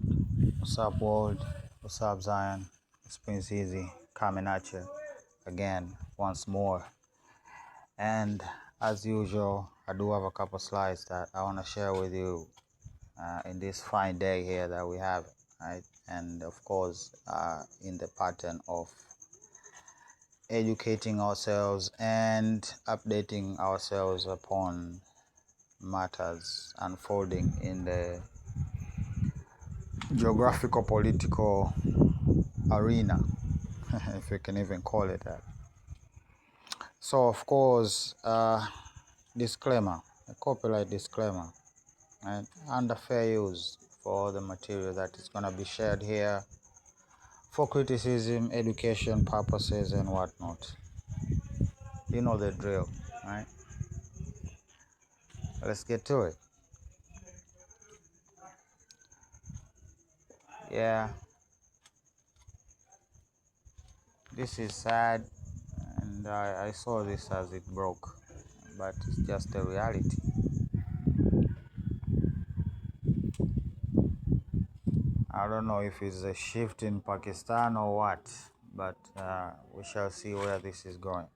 What's up, world? What's up, Zion? It's Prince Easy coming at you again, once more. And as usual, I do have a couple slides that I want to share with you in this fine day here that we have, right? And of course, in the pattern of educating ourselves and updating ourselves upon matters unfolding in the geographical political arena, if you can even call it that. So of course, disclaimer, a copyright disclaimer, right? Under fair use for all the material that is going to be shared here for criticism, education purposes and whatnot. You know the drill, right? Let's get to it. Yeah, this is sad, and I saw this as it broke, but it's just a reality. I don't know if it's a shift in Pakistan or what, but we shall see where this is going.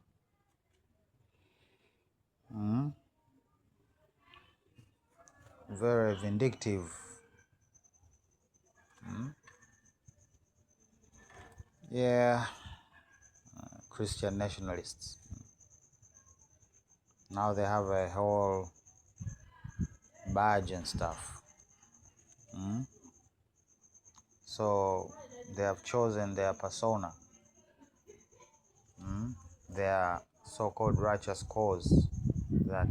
Very vindictive. Yeah, Christian nationalists. Now they have a whole badge and stuff. So they have chosen their persona, their so-called righteous cause that,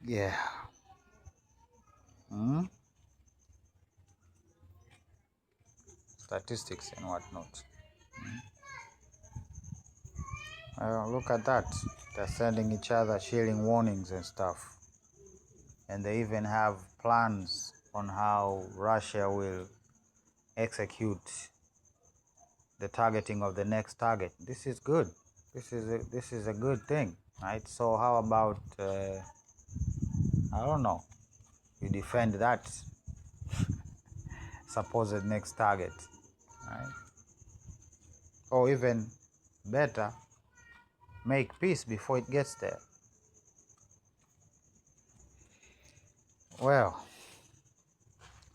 yeah. Statistics and whatnot. Look at that. They're sending each other chilling warnings and stuff. And they even have plans on how Russia will execute the targeting of the next target. This is good. This is a good thing, right? So how about I don't know, you defend that supposed next target, right? Or even better, make peace before it gets there. Well,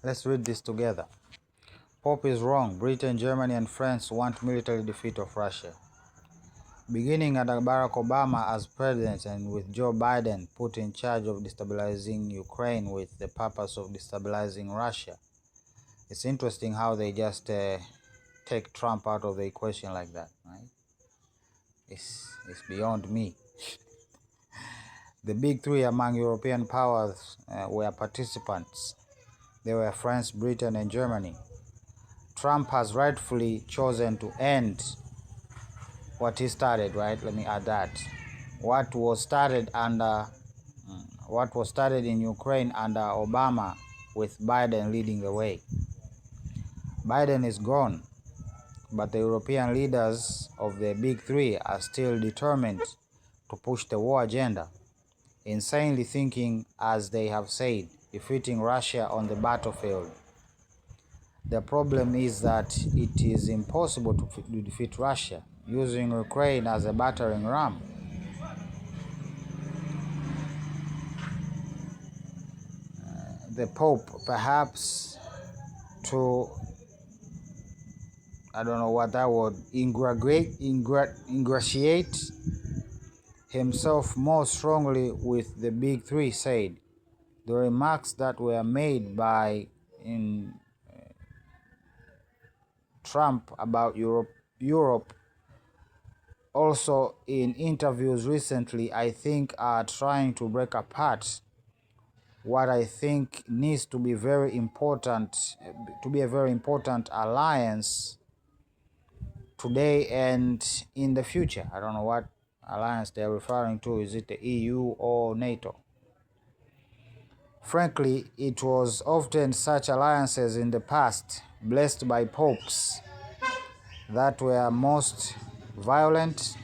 let's read this together. Pope is wrong. Britain, Germany, and France want military defeat of Russia. Beginning under Barack Obama as president and with Joe Biden put in charge of destabilizing Ukraine with the purpose of destabilizing Russia. It's interesting how they just take Trump out of the equation like that, right? It's beyond me. The big three among European powers were participants. They were France, Britain, and Germany. Trump has rightfully chosen to end what he started, right? Let me add that. What was started in Ukraine under Obama, with Biden leading the way. Biden is gone, but the European leaders of the big three are still determined to push the war agenda, insanely thinking, as they have said, defeating Russia on the battlefield. The problem is that it is impossible to defeat Russia using Ukraine as a battering ram. The Pope, perhaps to, I don't know what that word, ingratiate himself more strongly with the big three, said. The remarks that were made by Trump about Europe, also in interviews recently, I think are trying to break apart what I think needs to be a very important alliance today and in the future. I don't know what alliance they're referring to. Is it the EU or NATO? Frankly, it was often such alliances in the past, blessed by popes, that were most violent.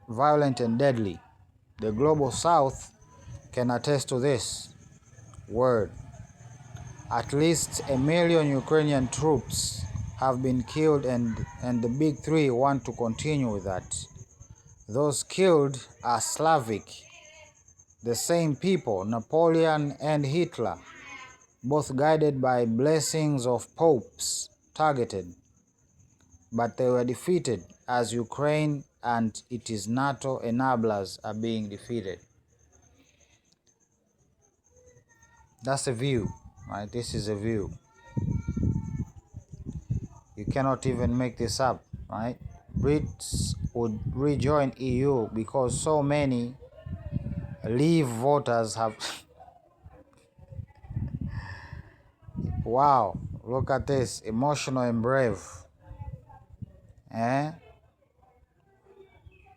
violent and deadly. The global south can attest to this word. At least 1 million Ukrainian troops have been killed, and the big three want to continue with that. Those killed are Slavic, the same people, Napoleon and Hitler, both guided by blessings of popes, targeted. But they were defeated as Ukraine and its NATO enablers are being defeated. That's a view, right? This is a view. You cannot even make this up, right? Brits would rejoin EU because so many Leave voters have wow, look at this, emotional and brave.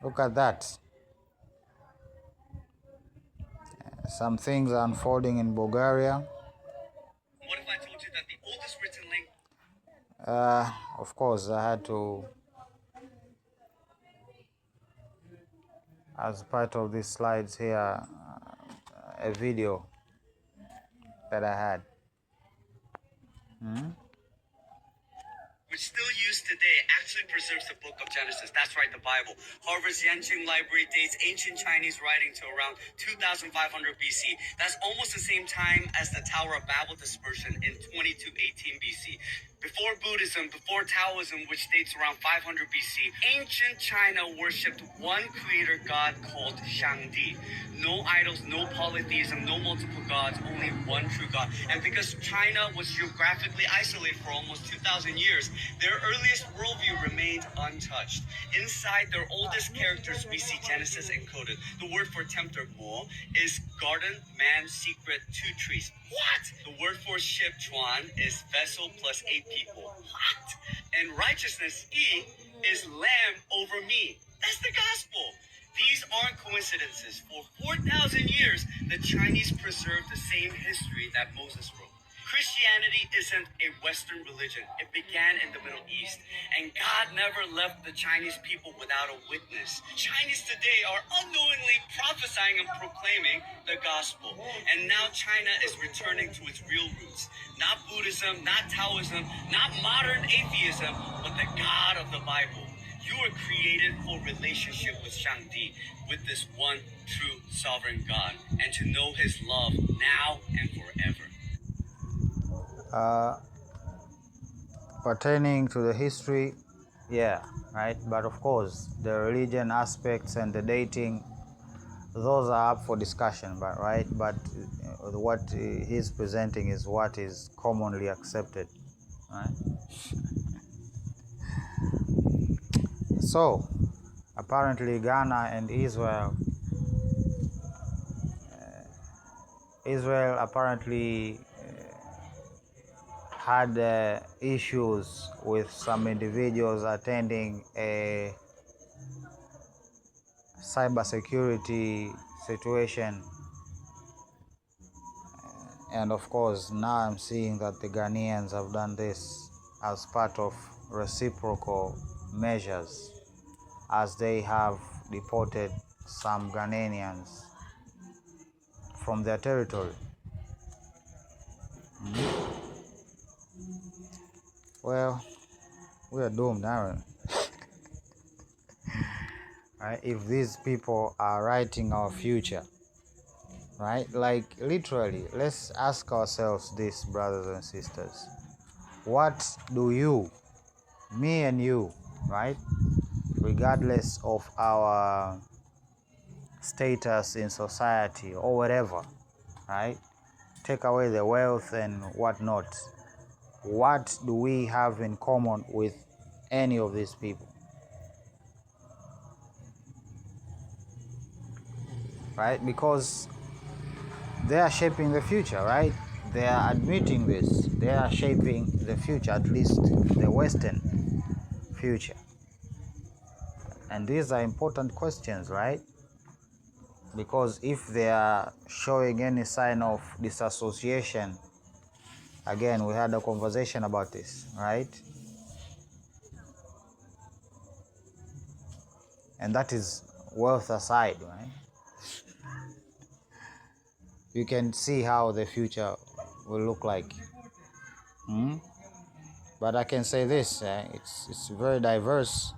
Look at that. Some things are unfolding in Bulgaria. What if I told you that the oldest written language? Of course, I had to, as part of these slides here, a video that I had. Which still used today, actually preserves the book of Genesis. That's right, the Bible. Harvard's Yanqing Library dates ancient Chinese writing to around 2500 BC. That's almost the same time as the Tower of Babel dispersion in 2218 BC. Before Buddhism, before Taoism, which dates around 500 BC, ancient China worshipped one creator god called Shangdi. No idols, no polytheism, no multiple gods, only one true God. And because China was geographically isolated for almost 2,000 years, their earliest worldview remained untouched. Inside their oldest characters, we see Genesis encoded. The word for tempter, mo, is garden, man, secret, two trees. What? The word for ship, chuan, is vessel plus 8 people. What? And righteousness, yi, is lamb over me. That's the gospel. These aren't coincidences. For 4,000 years, the Chinese preserved the same history that Moses wrote. Christianity isn't a Western religion. It began in the Middle East, and God never left the Chinese people without a witness. Chinese today are unknowingly prophesying and proclaiming the gospel, and now China is returning to its real roots. Not Buddhism, not Taoism, not modern atheism, but the God of the Bible. You were created for relationship with Shangdi, with this one true sovereign God, and to know his love now and forever. Pertaining to the history, yeah, right, but of course the religion aspects and the dating, those are up for discussion, but right, but what he's presenting is what is commonly accepted, right? So apparently Ghana and Israel apparently had issues with some individuals attending a cybersecurity situation, and of course now I'm seeing that the Ghanaians have done this as part of reciprocal measures, as they have deported some Ghanaians from their territory. Well, we are doomed, aren't we? Right? If these people are writing our future, right? Like literally, let's ask ourselves this, brothers and sisters. What do you, me and you, right, regardless of our status in society or whatever, right, take away the wealth and whatnot, what do we have in common with any of these people? Right? Because they are shaping the future, right? They are admitting this. They are shaping the future, at least the Western future. And these are important questions, right? Because if they are showing any sign of disassociation, again, we had a conversation about this, right? And that is wealth aside, right? You can see how the future will look like. But I can say this, it's very diverse,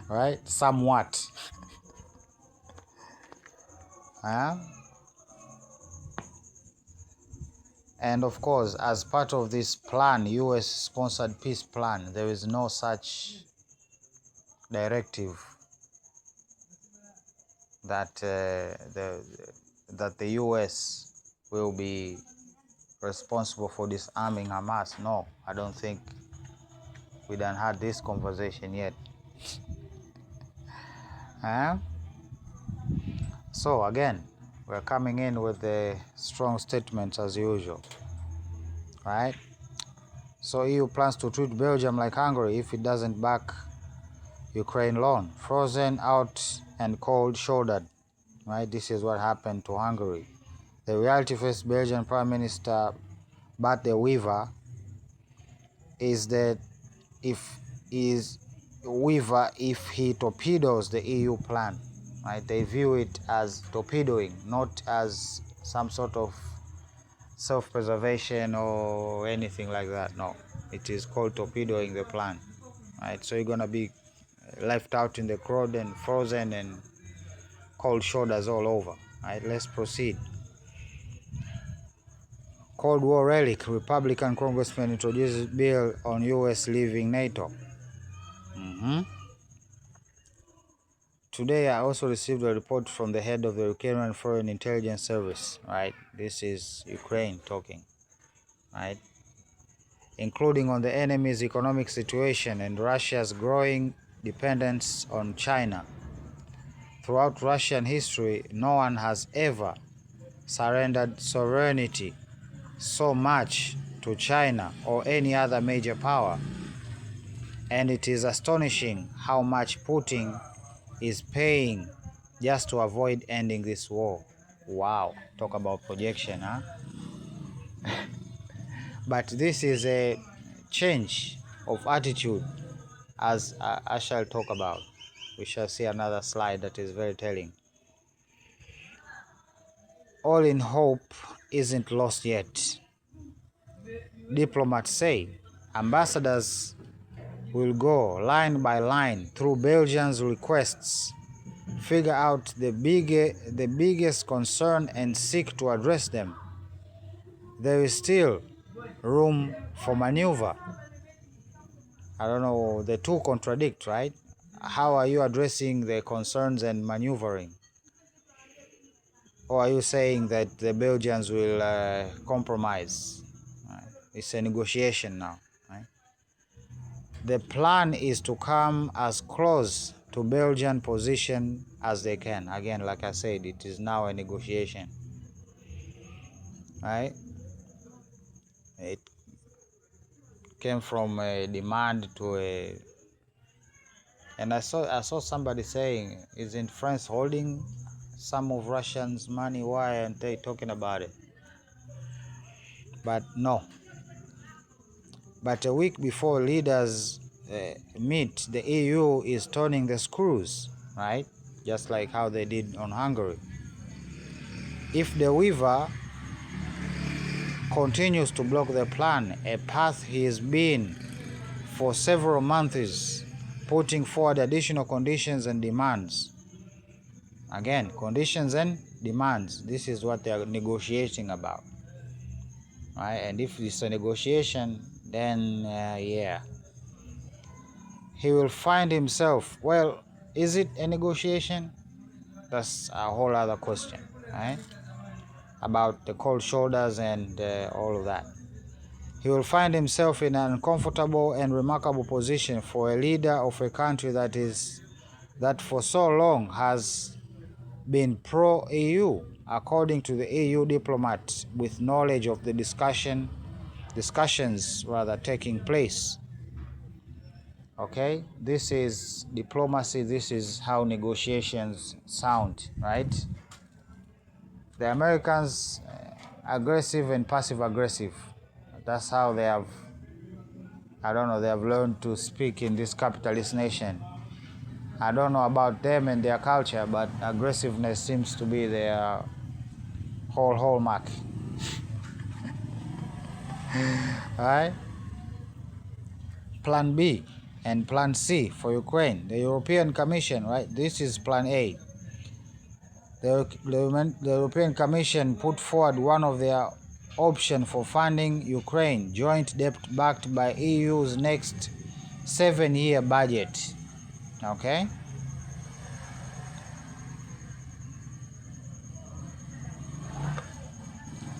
right? Somewhat. And of course, as part of this plan, US-sponsored peace plan, there is no such directive that the US will be responsible for disarming Hamas. No, I don't think we done had this conversation yet. So again, we're coming in with the strong statements as usual, right? So EU plans to treat Belgium like Hungary if it doesn't back Ukraine loan. Frozen out and cold-shouldered, right? This is what happened to Hungary. The reality faced Belgian Prime Minister Bart de Wever is that if he torpedoes the EU plan, right? They view it as torpedoing, not as some sort of self-preservation or anything like that. No, it is called torpedoing the plan, right? So you're gonna be left out in the crowd and frozen and cold shoulders all over, right? Let's proceed. Cold War relic, Republican congressman introduces bill on US leaving NATO. Today I also received a report from the head of the Ukrainian Foreign Intelligence Service, right? This is Ukraine talking, right? Including on the enemy's economic situation and Russia's growing dependence on China. Throughout Russian history, no one has ever surrendered sovereignty so much to China or any other major power. And it is astonishing how much Putin is paying just to avoid ending this war. Wow, talk about projection, huh? But this is a change of attitude, as I shall talk about. We shall see another slide that is very telling. All in hope isn't lost yet. Diplomats say ambassadors will go line by line through Belgium's requests, figure out the biggest concern and seek to address them. There is still room for maneuver. I don't know, the two contradict, right? How are you addressing the concerns and maneuvering? Or are you saying that the Belgians will compromise? Right? It's a negotiation now. Right? The plan is to come as close to Belgian position as they can. Again, like I said, it is now a negotiation. Right? It came from a demand to a, and I saw somebody saying, isn't France holding some of Russians' money? Why aren't they talking about it? But no. But a week before leaders meet, the EU is turning the screws, right? Just like how they did on Hungary. If de Wever continues to block the plan, a path he has been for several months, putting forward additional conditions and demands. Again, conditions and demands. This is what they are negotiating about, right? And if it's a negotiation, then yeah, he will find himself. Well, is it a negotiation? That's a whole other question, right? About the cold shoulders and all of that. He will find himself in an uncomfortable and remarkable position for a leader of a country that for so long has been pro-EU, according to the EU diplomat with knowledge of the discussions taking place. Okay, this is diplomacy. This is how negotiations sound, right? The Americans, aggressive and passive aggressive. That's how they have, they have learned to speak in this capitalist nation. I don't know about them and their culture, but aggressiveness seems to be their whole hallmark. Alright? Plan B and Plan C for Ukraine. The European Commission, right? This is Plan A. The European Commission put forward one of their options for funding Ukraine, joint debt backed by EU's next 7-year budget. Okay?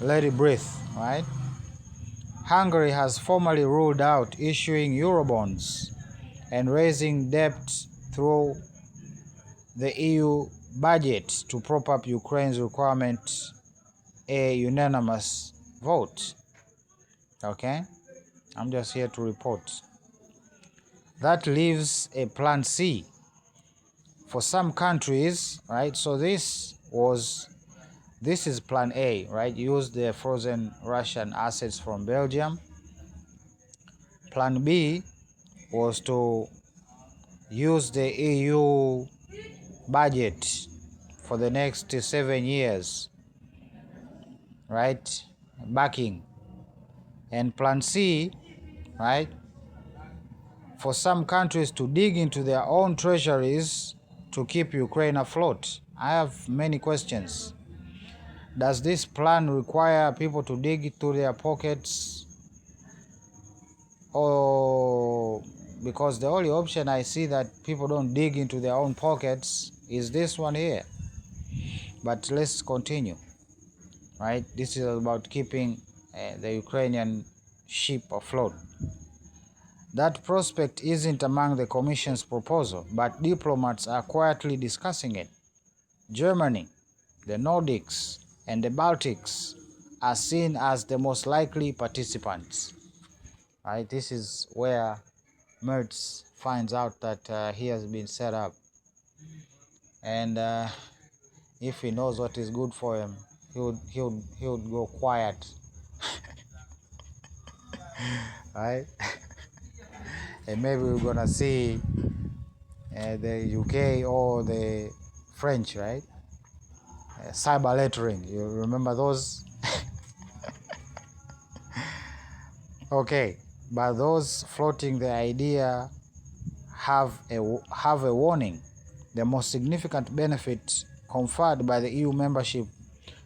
Let it breathe, right? Hungary has formally ruled out issuing Eurobonds and raising debt through the EU budget to prop up Ukraine's requirement a unanimous vote. Okay? I'm just here to report. That leaves a Plan C for some countries, right? So this is Plan A, right? Use the frozen Russian assets from Belgium. Plan B was to use the EU budget for the next 7 years, right? Backing. And Plan C, right? For some countries to dig into their own treasuries to keep Ukraine afloat. I have many questions. Does this plan require people to dig into their pockets? Or because the only option I see that people don't dig into their own pockets is this one here. But let's continue, right? This is about keeping the Ukrainian ship afloat. That prospect isn't among the Commission's proposal, but diplomats are quietly discussing it. Germany, the Nordics, and the Baltics are seen as the most likely participants. Right? This is where Merz finds out that he has been set up. And if he knows what is good for him, he would go quiet. Right? And maybe we're gonna see the UK or the French, right? Cyber lettering, you remember those? Okay, but those floating the idea have a warning. The most significant benefit conferred by the EU membership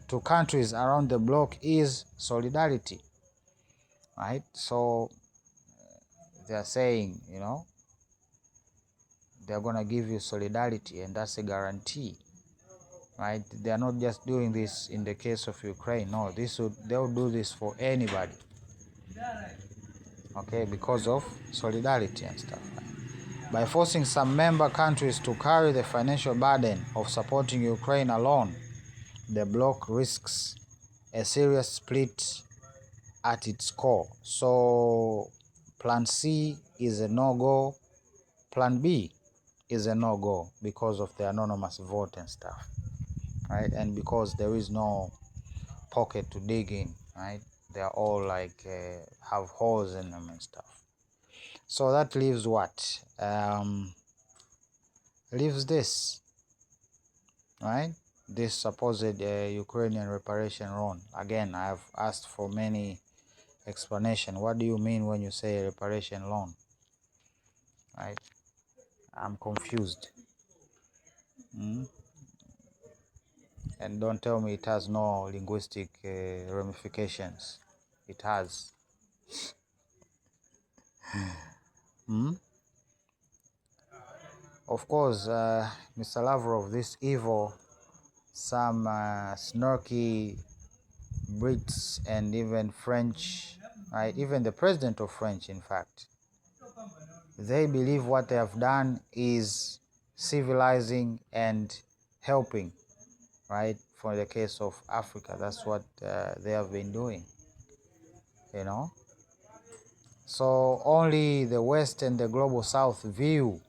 to countries around the bloc is solidarity, right? So they are saying, you know, they're gonna give you solidarity, and that's a guarantee, right? They are not just doing this in the case of Ukraine. No, they'll do this for anybody. Okay, because of solidarity and stuff. By forcing some member countries to carry the financial burden of supporting Ukraine alone, the bloc risks a serious split at its core. So Plan C is a no-go. Plan B is a no-go because of the anonymous vote and stuff, right? And because there is no pocket to dig in, right? They're all like have holes in them and stuff. So that leaves what? Leaves this, right? This supposed Ukrainian reparation loan. Again, I have asked for many explanation. What do you mean when you say reparation loan? Right? I'm confused. And don't tell me it has no linguistic ramifications. It has. Of course, Mr. Lavrov, this evil, some snarky Brits and even French, right? Even the president of French, in fact, they believe what they have done is civilizing and helping, right? For the case of Africa, that's what they have been doing, you know. So only the West and the global South view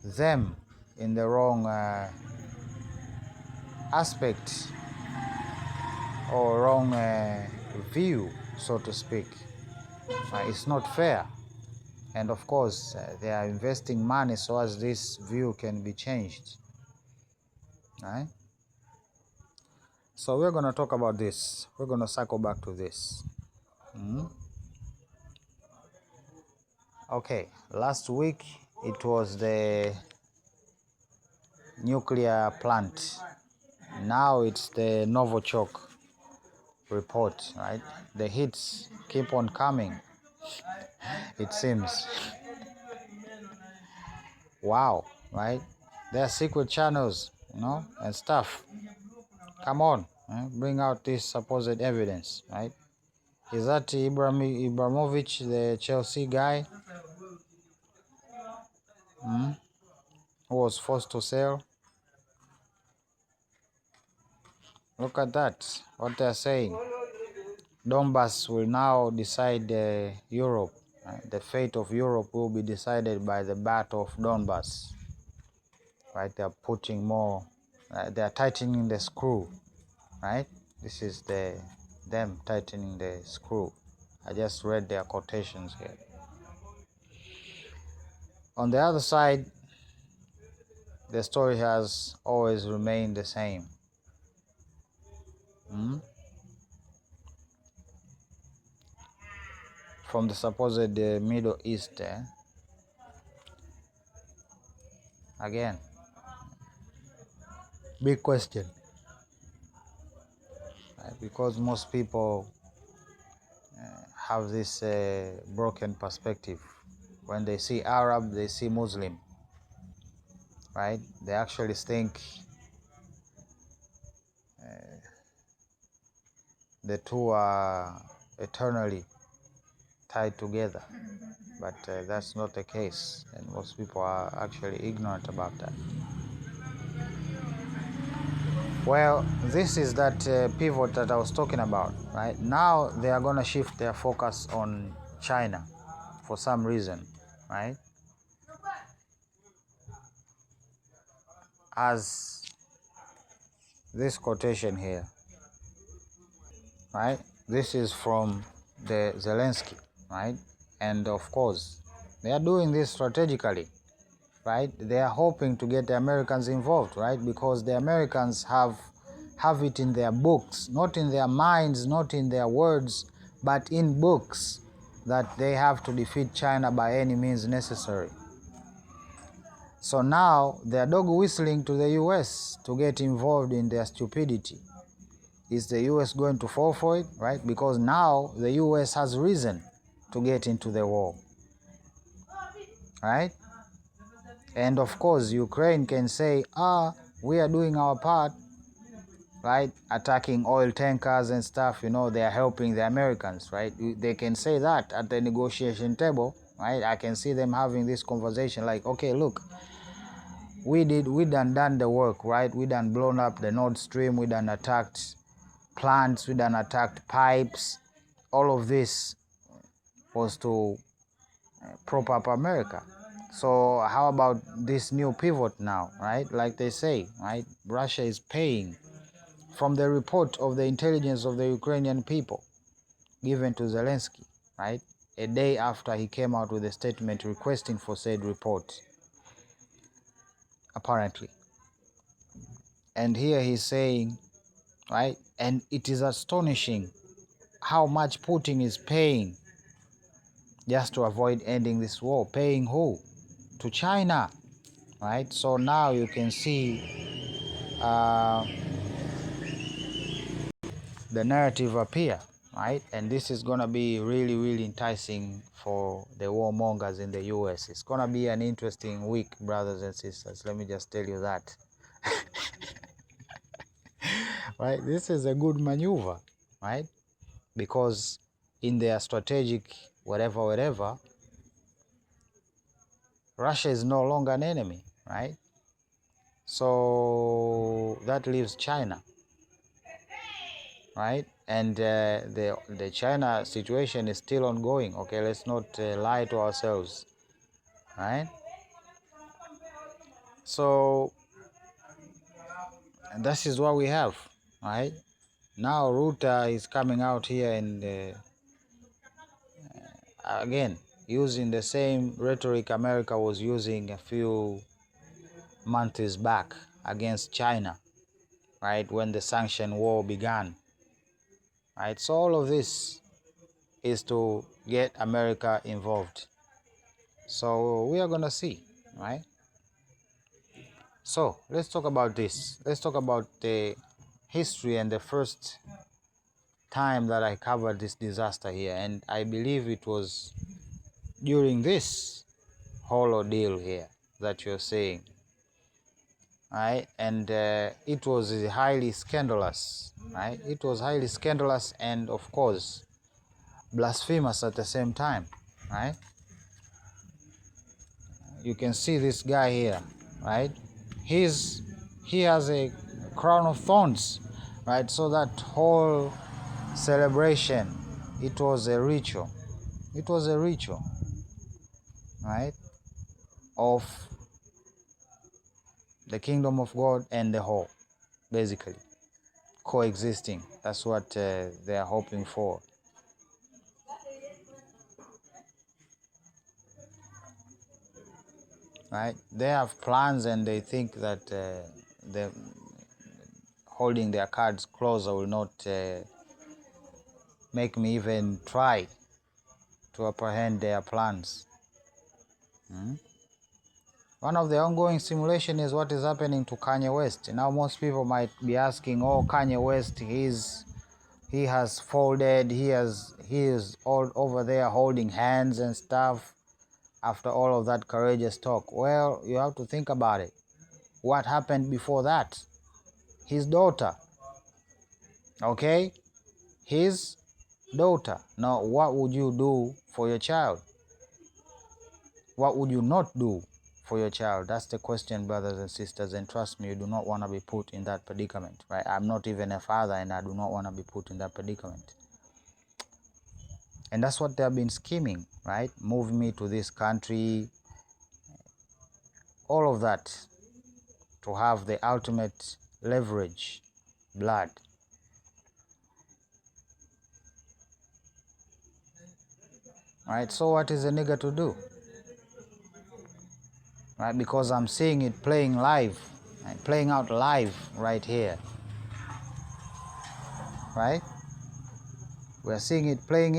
them in the wrong aspect or wrong view, so to speak. It's not fair. And of course, they are investing money so as this view can be changed. Right? So we're going to talk about this. We're going to circle back to this. Okay, last week it was the nuclear plant. Now it's the Novichok report, right? The hits keep on coming, it seems. Wow, right? There are secret channels, and stuff. Come on, bring out this supposed evidence, right? Is that Ibrahimovic, the Chelsea guy, who was forced to sell? Look at that, what they're saying. Donbass will now decide Europe. The fate of Europe will be decided by the Battle of Donbass. Right? They're putting more, they're tightening the screw. Right? This is them tightening the screw. I just read their quotations here. On the other side, the story has always remained the same. From the supposed Middle East, again, big question. Because most people have this broken perspective. When they see Arab, they see Muslim, right? They actually think the two are eternally tied together, but that's not the case, and most people are actually ignorant about that. Well, this is that pivot that I was talking about, right? Now they are going to shift their focus on China for some reason, right? As this quotation here, right? This is from the Zelensky, right? And of course, they are doing this strategically, right? They are hoping to get the Americans involved, right? Because the Americans have it in their books, not in their minds, not in their words, but in books, that they have to defeat China by any means necessary. So now they are dog whistling to the US to get involved in their stupidity. Is the US going to fall for it, right? Because now the US has reason to get into the war, right? And of course, Ukraine can say, we are doing our part, right? Attacking oil tankers and stuff, they are helping the Americans, right? They can say that at the negotiation table, right? I can see them having this conversation like, okay, look, we done the work, right? We done blown up the Nord Stream, we done attacked plants, we done attacked pipes. All of this was to prop up America. So how about this new pivot now, right? Like they say, right? Russia is paying. From the report of the intelligence of the Ukrainian people given to Zelensky, right? A day after he came out with a statement requesting for said report, apparently. And here he's saying, right? And it is astonishing how much Putin is paying just to avoid ending this war. Paying who? To China, right? So now you can see the narrative appear, right? And this is going to be really, really enticing for the warmongers in the US. It's going to be an interesting week, brothers and sisters. Let me just tell you that. Right? This is a good maneuver, right? Because in their strategic whatever, Russia is no longer an enemy, right? So that leaves China, right? And the China situation is still ongoing. Okay, let's not lie to ourselves, right? So this is what we have, right? Now Ruta is coming out here and again, using the same rhetoric America was using a few months back against China, right, when the sanction war began, right? So all of this is to get America involved. So we are going to see, right? So let's talk about this. Let's talk about the history and the first time that I covered this disaster here. And I believe it was during this whole ordeal here that you're saying, right? And it was highly scandalous, right? It was highly scandalous and, of course, blasphemous at the same time, right? You can see this guy here, right? He has a crown of thorns, right? So that whole celebration, it was a ritual. It was a ritual, right, of the kingdom of God and the whole, basically coexisting. That's what they are hoping for. Right? They have plans and they think that the holding their cards closer will not make me even try to apprehend their plans. One of the ongoing simulation is what is happening to Kanye West. Now most people might be asking, oh, Kanye West, he has folded, he is all over there holding hands and stuff after all of that courageous talk. Well, you have to think about it. What happened before that? His daughter, okay? His daughter. Now, what would you do for your child? What would you not do for your child? That's the question, brothers and sisters, and trust me, you do not want to be put in that predicament, right? I'm not even a father and I do not want to be put in that predicament. And that's what they have been scheming, right? Move me to this country, all of that, to have the ultimate leverage, blood. Right? So what is a nigger to do? Right? Because I'm seeing it playing live, right? Playing out live right here. Right? We're seeing it playing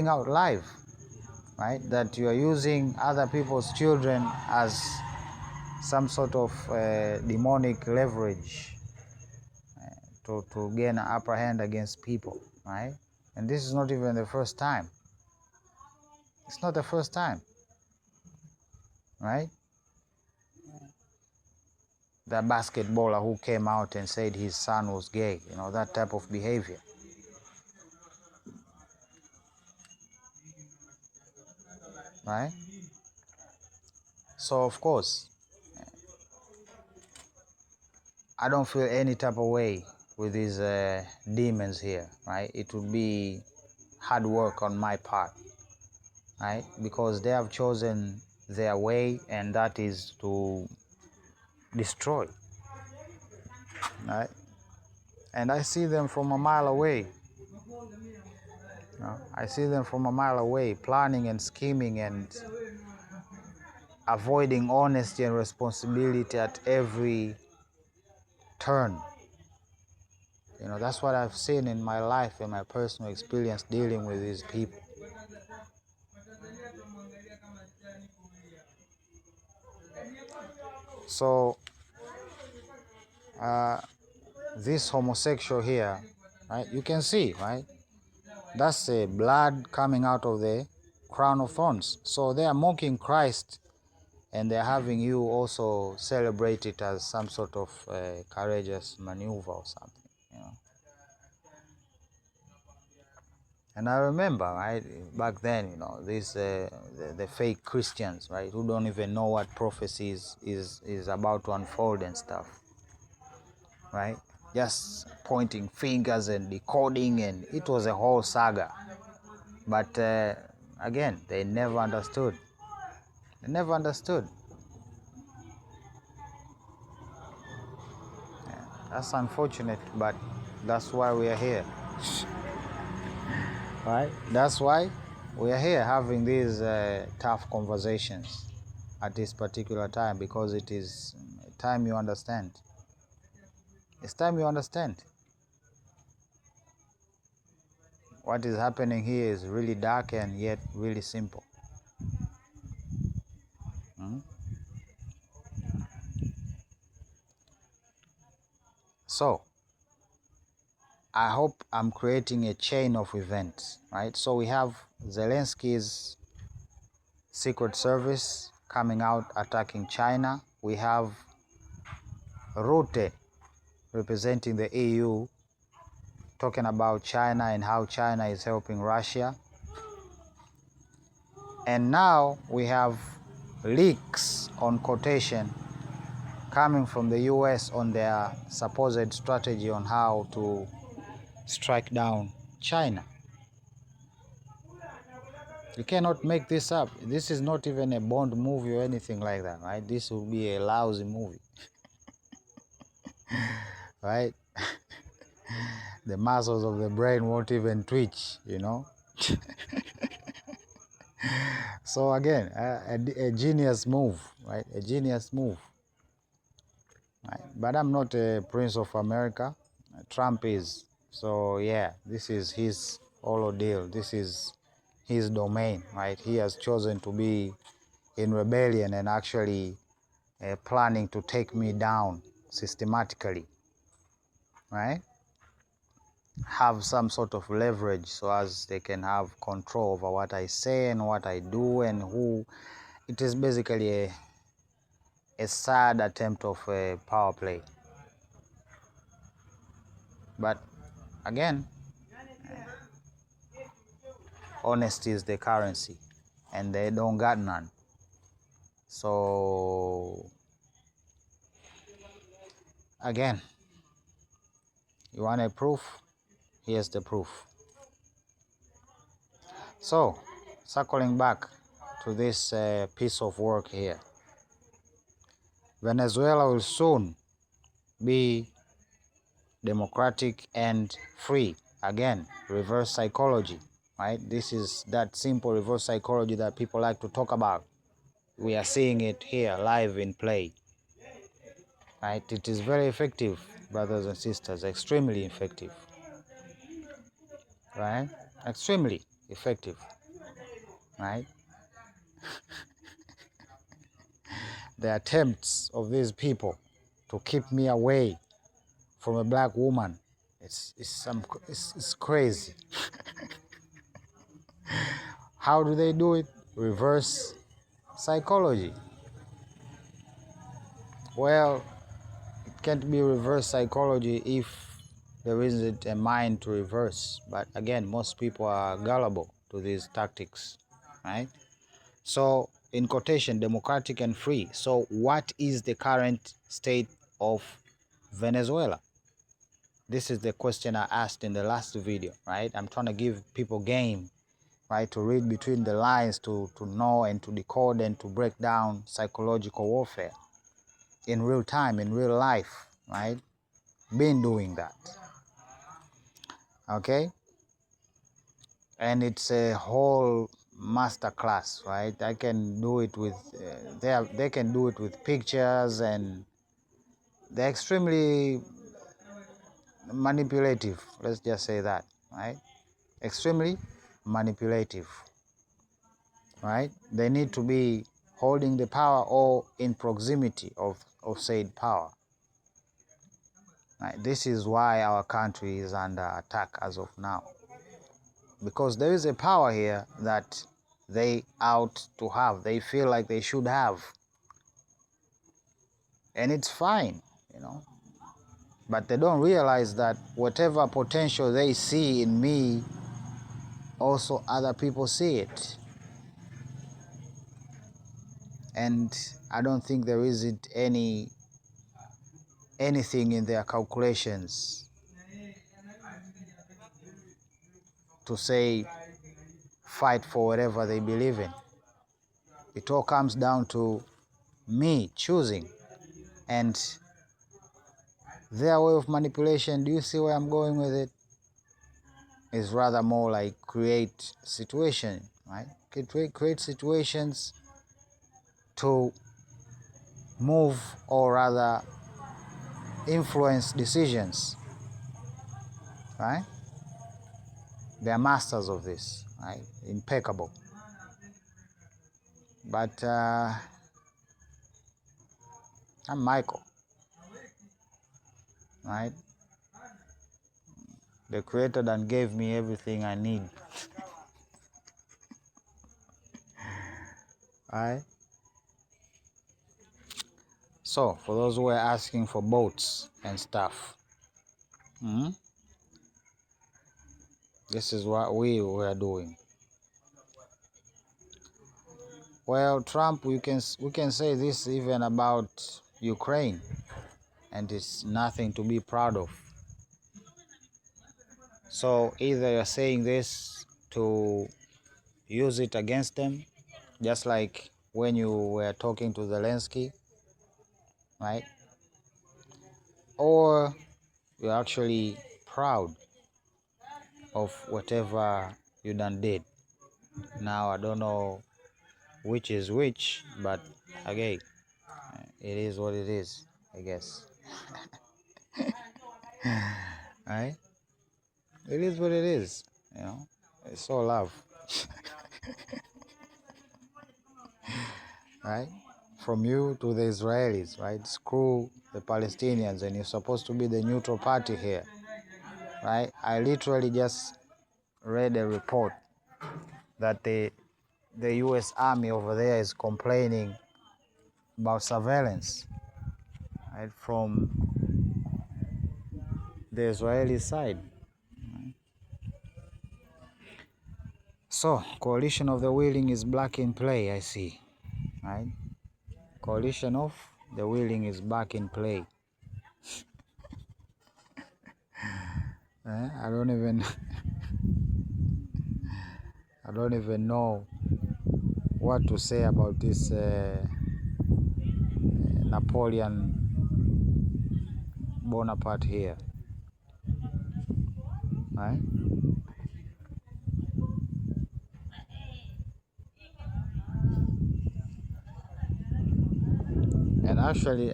out live. Right? That you are using other people's children as some sort of demonic leverage to gain an upper hand against people, right? And this is not even the first time. It's not the first time, right? The basketballer who came out and said his son was gay, you know, that type of behavior. Right? So, of course, I don't feel any type of way with these demons here, right? It would be hard work on my part, right? Because they have chosen their way, and that is to destroy, right? And I see them from a mile away. I see them from a mile away, planning and scheming and avoiding honesty and responsibility at every turn. You know, that's what I've seen in my life and my personal experience dealing with these people. So, this homosexual here, right, you can see, right, that's the blood coming out of the crown of thorns. So they are mocking Christ, and they're having you also celebrate it as some sort of courageous maneuver or something, you know. And I remember, right, back then, you know, these the fake Christians, right, who don't even know what prophecy is about to unfold and stuff, right, just pointing fingers and decoding, and it was a whole saga. But again, they never understood. They never understood. Yeah, that's unfortunate, but that's why we are here. Right? That's why we are here having these tough conversations at this particular time because it is time you understand. It's time you understand. What is happening here is really dark and yet really simple. So, I hope I'm creating a chain of events, right? So we have Zelensky's Secret Service coming out attacking China. We have Rutte representing the EU talking about China and how China is helping Russia. And now we have leaks on quotation coming from the US on their supposed strategy on how to strike down China. You cannot make this up. This is not even a Bond movie or anything like that, right? This will be a lousy movie, right? The muscles of the brain won't even twitch, you know? So again, a genius move, right? A genius move. Right? But I'm not a Prince of America. Trump is. So yeah, this is his whole deal. This is his domain, right? He has chosen to be in rebellion and actually planning to take me down systematically, right? Have some sort of leverage so as they can have control over what I say and what I do and who. It is basically a sad attempt of a power play. But again, honesty is the currency and they don't got none. So again, you want a proof? Here's the proof. So circling back to this piece of work here, Venezuela will soon be democratic and free. Again, reverse psychology, right? This is that simple reverse psychology that people like to talk about. We are seeing it here live in play, right? It is very effective, brothers and sisters, extremely effective, right? Extremely effective, right? The attempts of these people to keep me away from a black woman, it's crazy. How do they do it? Reverse psychology. Well, it can't be reverse psychology if there isn't a mind to reverse. But again, most people are gullible to these tactics, right? So, in quotation, democratic and free. So, what is the current state of Venezuela? This is the question I asked in the last video, right? I'm trying to give people game, right, to read between the lines, to know and to decode and to break down psychological warfare in real time, in real life, right? Been doing that, okay? And it's a whole master class, right? I can do it with, they can do it with pictures, and they're extremely manipulative, let's just say that, right? Extremely manipulative, right? They need to be holding the power or in proximity of said power. Right? This is why our country is under attack as of now. Because there is a power here that they out to have, they feel like they should have. And it's fine, you know. But they don't realize that whatever potential they see in me, also other people see it. And I don't think there isn't anything in their calculations to say fight for whatever they believe in. It all comes down to me choosing. And their way of manipulation, do you see where I'm going with it? Is rather more like create situation, right? Create situations to move, or rather influence decisions, right? They are masters of this, right? Impeccable. But I'm Michael, right? The Creator that gave me everything I need, right? So, for those who are asking for boats and stuff, this is what we were doing. Well, Trump, we can say this even about Ukraine, and it's nothing to be proud of. So either you're saying this to use it against them, just like when you were talking to Zelensky, right? Or you're actually proud of whatever you done did. Now, I don't know which is which, but again, it is what it is, I guess. Right? It is what it is, you know. It's all love. Right? From you to the Israelis, right? Screw the Palestinians, and you're supposed to be the neutral party here, right? I literally just read a report that the U.S. Army over there is complaining about surveillance, right, from the Israeli side. So, coalition of the willing is back in play, I see, right? Coalition of the willing is back in play. I don't even know what to say about this Napoleon Bonaparte here, right? And actually,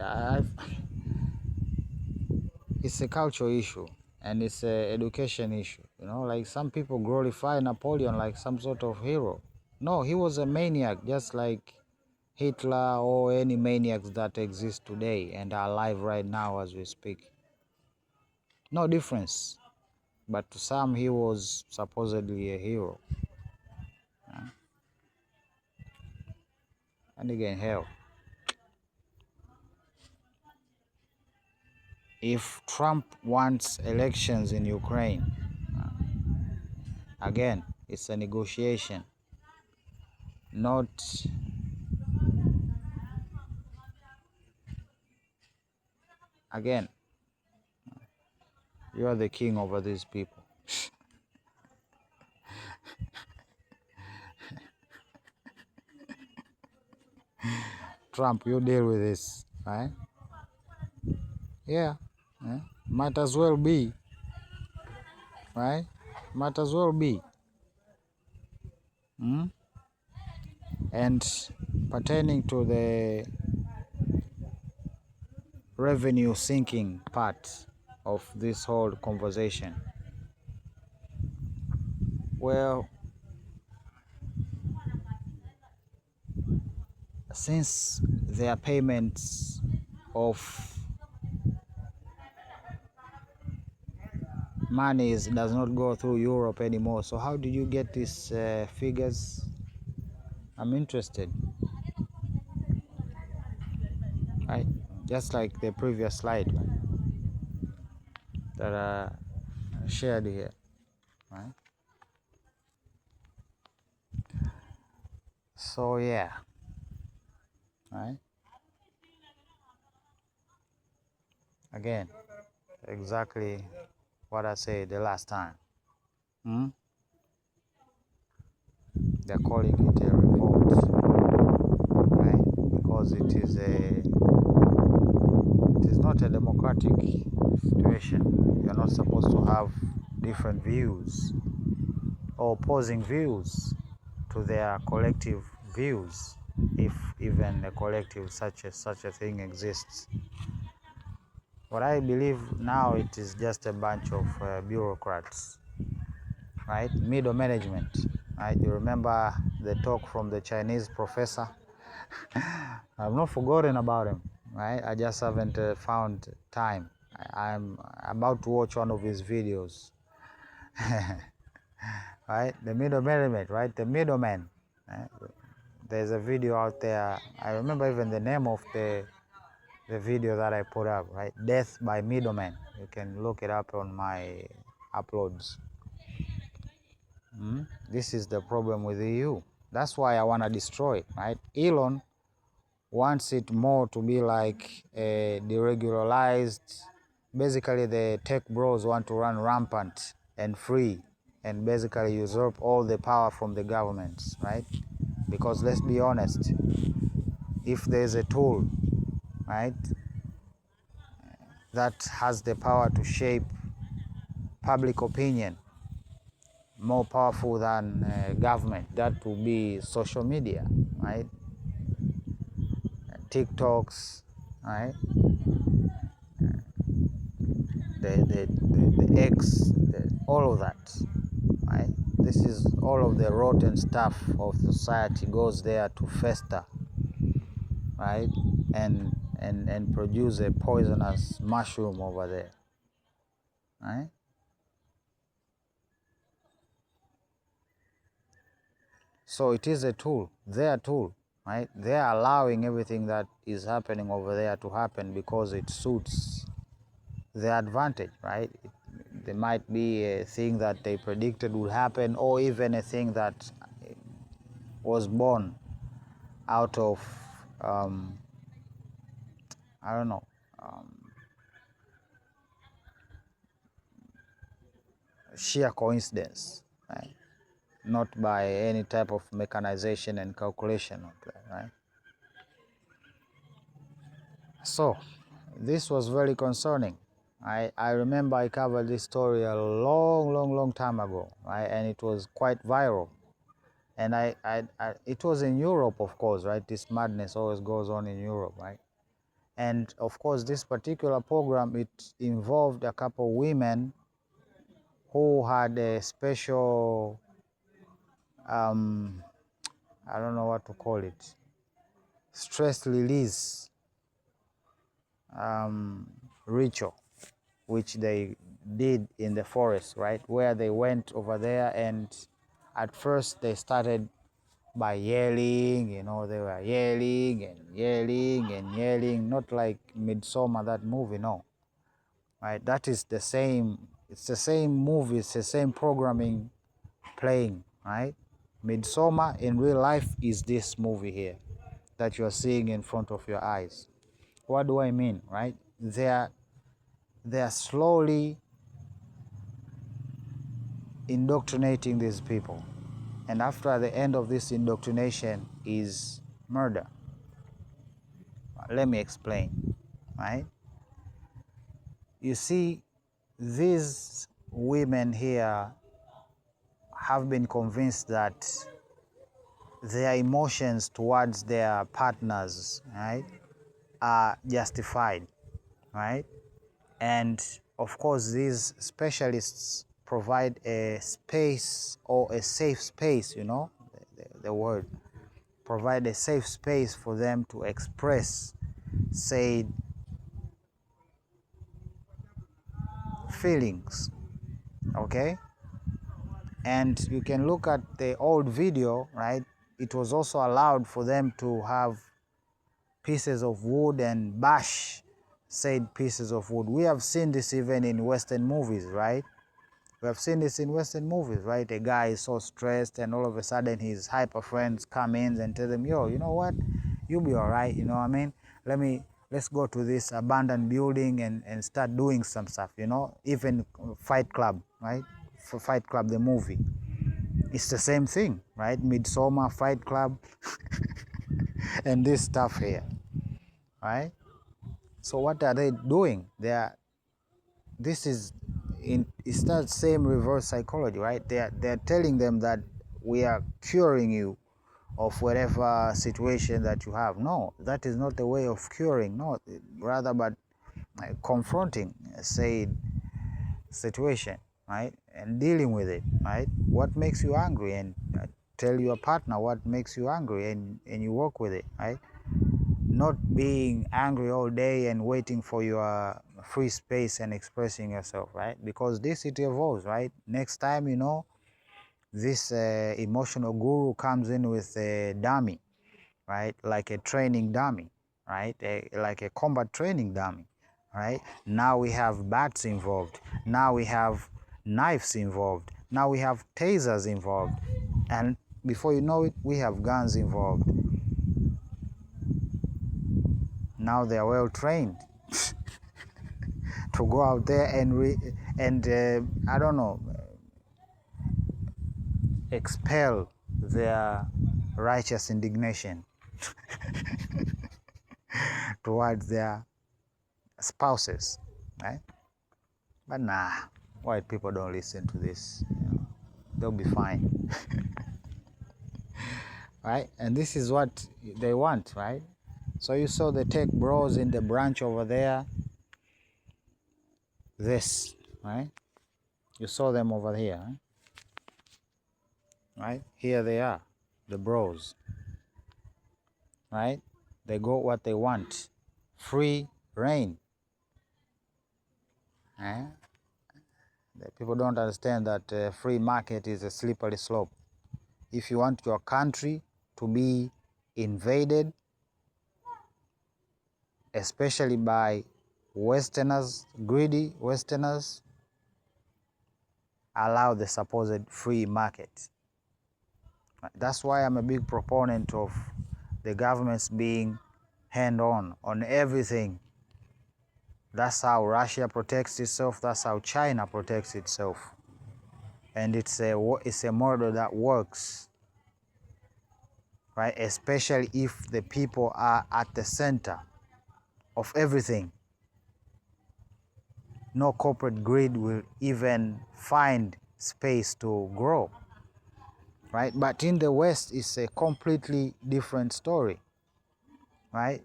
it's a cultural issue, and it's an education issue. You know, like some people glorify Napoleon like some sort of hero. No, he was a maniac, just like Hitler or any maniacs that exist today and are alive right now as we speak. No difference. But to some, he was supposedly a hero. And again, hell, if Trump wants elections in Ukraine, again, it's a negotiation, not again, you are the king over these people. Trump, you deal with this, right? Yeah, might as well be, right? Might as well be. And pertaining to the revenue sinking part of this whole conversation, well, since their payments of monies does not go through Europe anymore, so how did you get these figures? I'm interested, right? Just like the previous slide, right, that I shared here, right? So yeah, right? Again, exactly what I said the last time. They're calling it a revolt, right? Because it is not a democratic situation. You're not supposed to have different views or opposing views, to their collective views, if even a collective such a thing exists. What I believe now, it is just a bunch of bureaucrats, right? Middle management, right? You remember the talk from the Chinese professor? I've not forgotten about him, right? I just haven't found time. I'm about to watch one of his videos. Right? The middle management, right? The middleman. Right? There's a video out there. I remember even the name of the video that I put up, right? Death by Middleman. You can look it up on my uploads. This is the problem with the EU. That's why I want to destroy it, right? Elon wants it more to be like a deregularized. Basically, the tech bros want to run rampant and free and basically usurp all the power from the governments, right? Because let's be honest, if there's a tool, right, that has the power to shape public opinion more powerful than government, that will be social media, right? TikToks, right? The X, all of that, right? This is all of the rotten stuff of society goes there to fester, right? And produce a poisonous mushroom over there, right? So it is a tool, their tool, right? They are allowing everything that is happening over there to happen because it suits their advantage, right? There might be a thing that they predicted would happen, or even a thing that was born out of, I don't know, sheer coincidence, right? Not by any type of mechanization and calculation of that, right? So this was very concerning. I remember I covered this story a long time ago, right? And it was quite viral. And it was in Europe, of course, right? This madness always goes on in Europe, right? And of course, this particular program, it involved a couple of women who had a special, I don't know what to call it, stress release ritual, which they did in the forest, right? Where they went over there, and at first they started by yelling, you know, they were yelling and yelling and yelling, not like Midsommar, that movie, no, right? That is the same, it's the same movie, it's the same programming playing, right? Midsommar in real life is this movie here that you are seeing in front of your eyes. What do I mean, right? They are slowly indoctrinating these people, and after the end of this indoctrination is murder. Let me explain, right? You see, these women here have been convinced that their emotions towards their partners, right, are justified, right? And of course, these specialists provide a space, or a safe space, you know, the word, provide a safe space for them to express, say, feelings, okay? And you can look at the old video, right? It was also allowed for them to have pieces of wood and bash said pieces of wood. We have seen this even in Western movies, right? We have seen this in Western movies, right? A guy is so stressed, and all of a sudden his hyper friends come in and tell him, yo, you know what? You'll be all right, you know what I mean? Let's go to this abandoned building and start doing some stuff, you know? Even Fight Club, right? For Fight Club, the movie. It's the same thing, right? Midsommar, Fight Club, and this stuff here, right? So what are they doing? It's that same reverse psychology, right? They're telling them that we are curing you of whatever situation that you have. No, that is not the way of curing. No, rather, but confronting said situation, right, and dealing with it, right? What makes you angry, and tell your partner what makes you angry, and you work with it, right? Not being angry all day and waiting for your free space and expressing yourself, right? Because this, it evolves, right? Next time, you know, this emotional guru comes in with a dummy, right? Like a training dummy, right? Like a combat training dummy, right? Now we have bats involved. Now we have knives involved. Now we have tasers involved. And before you know it, we have guns involved. Now they are well trained to go out there and I don't know, expel their righteous indignation towards their spouses, right? But nah, white people don't listen to this. You know, they'll be fine, right? And this is what they want, right? So you saw the tech bros in the branch over there. This, right? You saw them over here, right? Here they are, the bros, right? They got what they want, free reign. Eh? The people don't understand that free market is a slippery slope. If you want your country to be invaded, especially by Westerners, greedy Westerners, allow the supposed free market. That's why I'm a big proponent of the governments being hand-on everything. That's how Russia protects itself. That's how China protects itself. And it's a model that works, right? Especially if the people are at the center of everything. No corporate greed will even find space to grow, right? But in the West, it's a completely different story, right?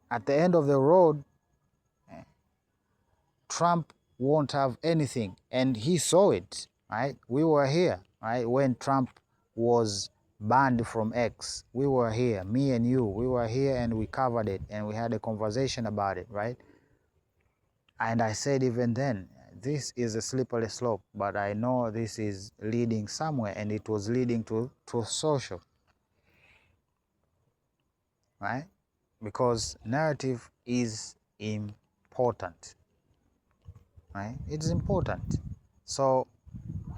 At the end of the road, Trump won't have anything, and he saw it, right? We were here, right? When Trump was banned from X, we were here, me and you, we were here, and we covered it, and we had a conversation about it, right? And I said even then, this is a slippery slope, but I know this is leading somewhere, and it was leading to social, right? Because narrative is important, right? It's important. So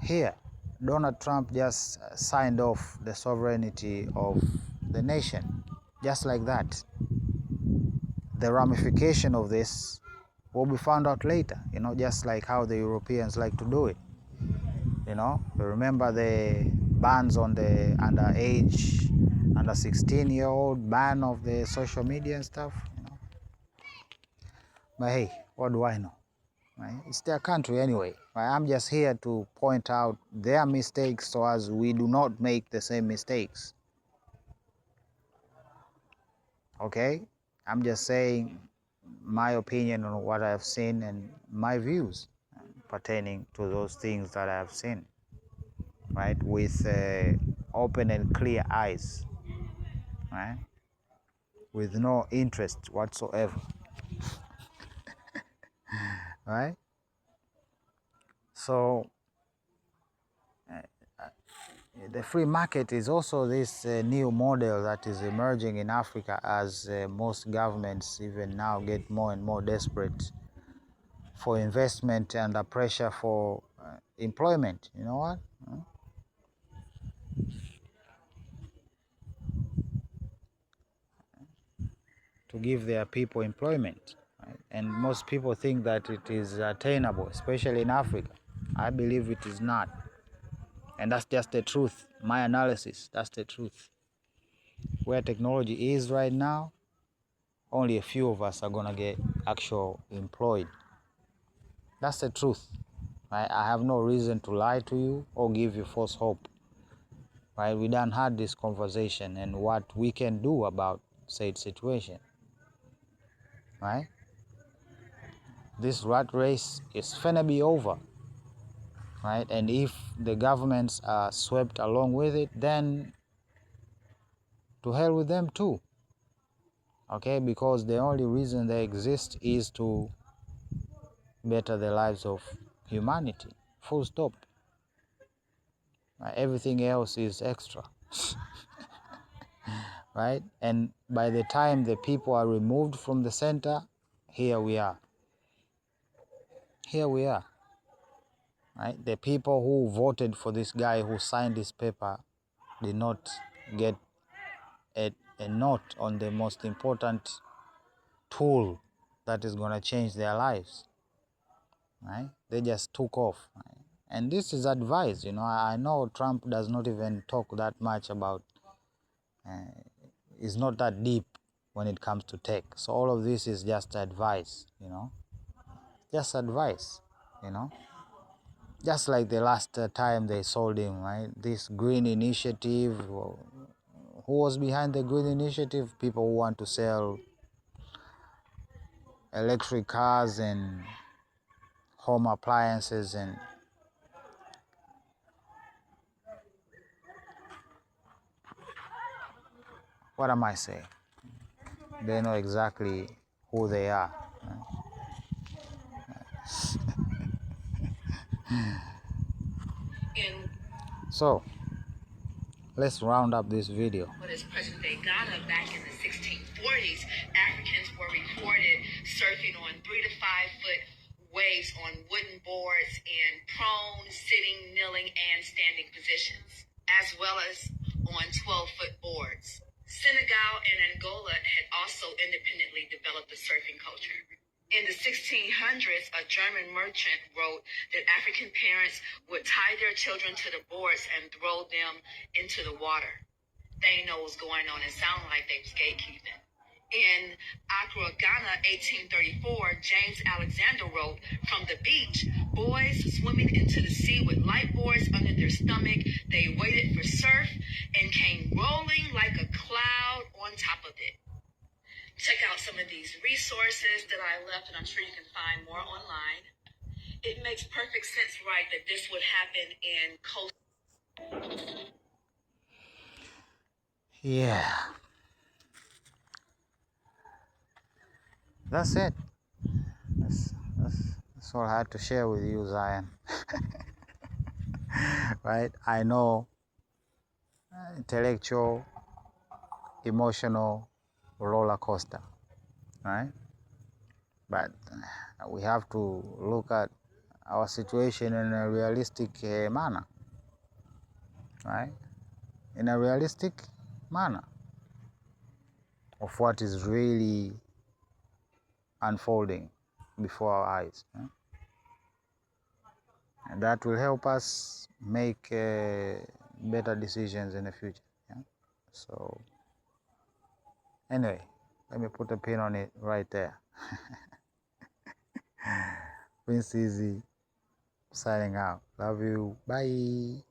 here, Donald Trump just signed off the sovereignty of the nation, just like that. The ramification of this will be found out later, you know, just like how the Europeans like to do it. You know, you remember the bans on the underage, under 16-year-old ban of the social media and stuff, you know. But hey, what do I know? Right? It's their country anyway. Right? I'm just here to point out their mistakes so as we do not make the same mistakes. Okay? I'm just saying my opinion on what I've seen and my views pertaining to those things that I have seen, right? With open and clear eyes, right? With no interest whatsoever, right? So the free market is also this new model that is emerging in Africa as most governments even now get more and more desperate for investment and under pressure for employment. You know what? To give their people employment. Right? And most people think that it is attainable, especially in Africa. I believe it is not. And that's just the truth. My analysis, that's the truth. Where technology is right now, only a few of us are going to get actual employed. That's the truth. Right? I have no reason to lie to you or give you false hope. right? We done had this conversation and what we can do about said situation, right? This rat race is finna be over, right? And if the governments are swept along with it, then to hell with them too, okay? Because the only reason they exist is to better the lives of humanity, full stop. Everything else is extra. Right? And by the time the people are removed from the center, here we are. Here we are. Right? The people who voted for this guy who signed this paper did not get a note on the most important tool that is going to change their lives. Right? They just took off. Right? And this is advice. I know Trump does not even talk that much about, is not that deep when it comes to tech. So all of this is just advice, just advice, just like the last time they sold him, right? This green initiative. Who was behind the green initiative? People who want to sell electric cars and home appliances and what am I saying? They know exactly who they are. So let's round up this video. What is present-day Ghana? Back in the 1640s, Africans were reported surfing on 3 to 5 foot waves on wooden boards in prone, sitting, kneeling, and standing positions, as well as on 12-foot boards. Senegal and Angola had also independently developed a surfing culture. In the 1600s, a German merchant wrote that African parents would tie their children to the boards and throw them into the water. They didn't know what was going on. It sounded like they was gatekeeping. In Accra, Ghana, 1834, James Alexander wrote, "From the beach, boys swimming into the sea with light boards under their stomach, they waited for surf and came rolling like a cloud on top of it." Check out some of these resources that I left, and I'm sure you can find more online. It makes perfect sense, right, that this would happen in coastal. Yeah. That's it. That's all I had to share with you, Zion. Right? I know intellectual, emotional roller coaster, right? But we have to look at our situation in a realistic manner, right? In a realistic manner of what is really unfolding before our eyes, right? And that will help us make better decisions in the future. Yeah? So anyway, let me put a pin on it right there. Prince Easy signing out. Love you. Bye.